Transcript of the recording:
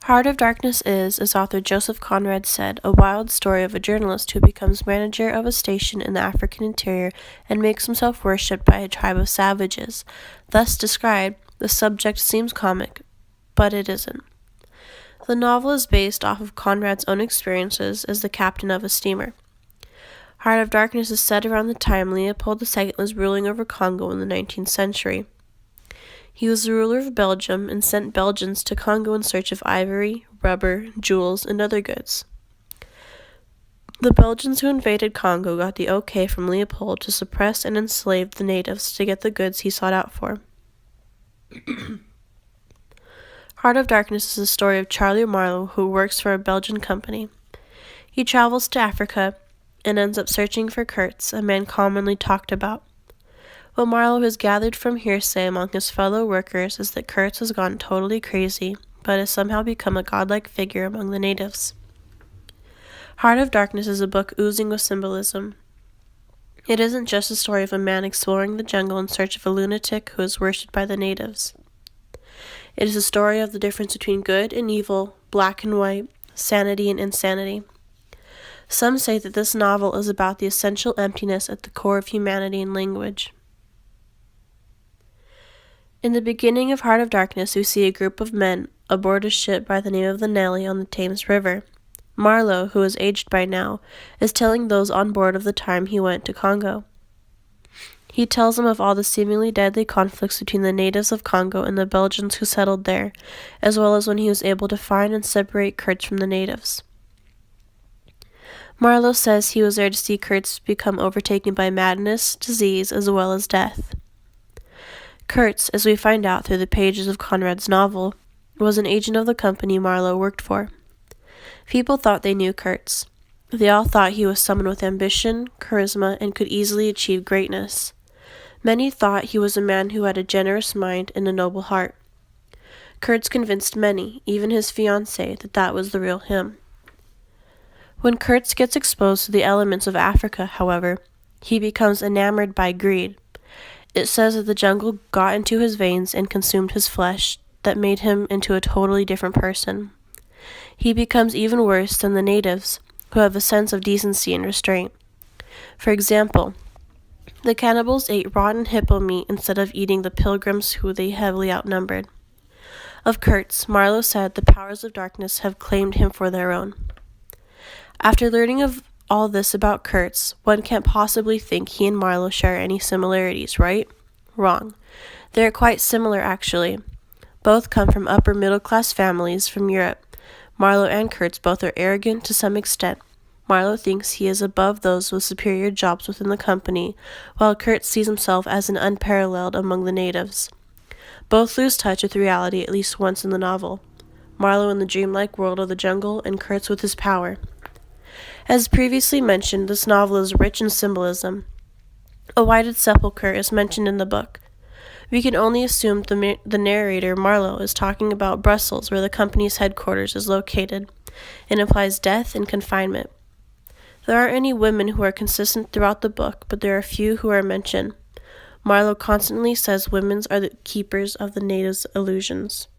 Heart of Darkness is, as author Joseph Conrad said, a wild story of a journalist who becomes manager of a station in the African interior and makes himself worshipped by a tribe of savages. Thus described, the subject seems comic, but it isn't. The novel is based off of Conrad's own experiences as the captain of a steamer. Heart of Darkness is set around the time Leopold II was ruling over Congo in the 19th century. He was the ruler of Belgium and sent Belgians to Congo in search of ivory, rubber, jewels, and other goods. The Belgians who invaded Congo got the okay from Leopold to suppress and enslave the natives to get the goods he sought out for. Heart of Darkness is the story of Charlie Marlowe, who works for a Belgian company. He travels to Africa and ends up searching for Kurtz, a man commonly talked about. What Marlowe has gathered from hearsay among his fellow workers is that Kurtz has gone totally crazy, but has somehow become a godlike figure among the natives. Heart of Darkness is a book oozing with symbolism. It isn't just a story of a man exploring the jungle in search of a lunatic who is worshipped by the natives. It is a story of the difference between good and evil, black and white, sanity and insanity. Some say that this novel is about the essential emptiness at the core of humanity and language. In the beginning of Heart of Darkness, we see a group of men aboard a ship by the name of the Nelly on the Thames River. Marlowe, who is aged by now, is telling those on board of the time he went to Congo. He tells them of all the seemingly deadly conflicts between the natives of Congo and the Belgians who settled there, as well as when he was able to find and separate Kurtz from the natives. Marlowe says he was there to see Kurtz become overtaken by madness, disease, as well as death. Kurtz, as we find out through the pages of Conrad's novel, was an agent of the company Marlowe worked for. People thought they knew Kurtz. They all thought he was someone with ambition, charisma, and could easily achieve greatness. Many thought he was a man who had a generous mind and a noble heart. Kurtz convinced many, even his fiancée, that that was the real him. When Kurtz gets exposed to the elements of Africa, however, he becomes enamored by greed. It says that the jungle got into his veins and consumed his flesh, that made him into a totally different person. He becomes even worse than the natives, who have a sense of decency and restraint. For example, the cannibals ate rotten hippo meat instead of eating the pilgrims who they heavily outnumbered. Of Kurtz, Marlowe said the powers of darkness have claimed him for their own. After learning of all this about Kurtz, one can't possibly think he and Marlowe share any similarities, right? Wrong. They are quite similar, actually. Both come from upper middle-class families from Europe. Marlowe and Kurtz both are arrogant to some extent. Marlowe thinks he is above those with superior jobs within the company, while Kurtz sees himself as an unparalleled among the natives. Both lose touch with reality at least once in the novel. Marlowe in the dreamlike world of the jungle, and Kurtz with his power. As previously mentioned, this novel is rich in symbolism. A whited sepulchre is mentioned in the book. We can only assume the narrator, Marlowe, is talking about Brussels, where the company's headquarters is located. It implies death and confinement. There aren't any women who are consistent throughout the book, but there are few who are mentioned. Marlowe constantly says women are the keepers of the natives' illusions.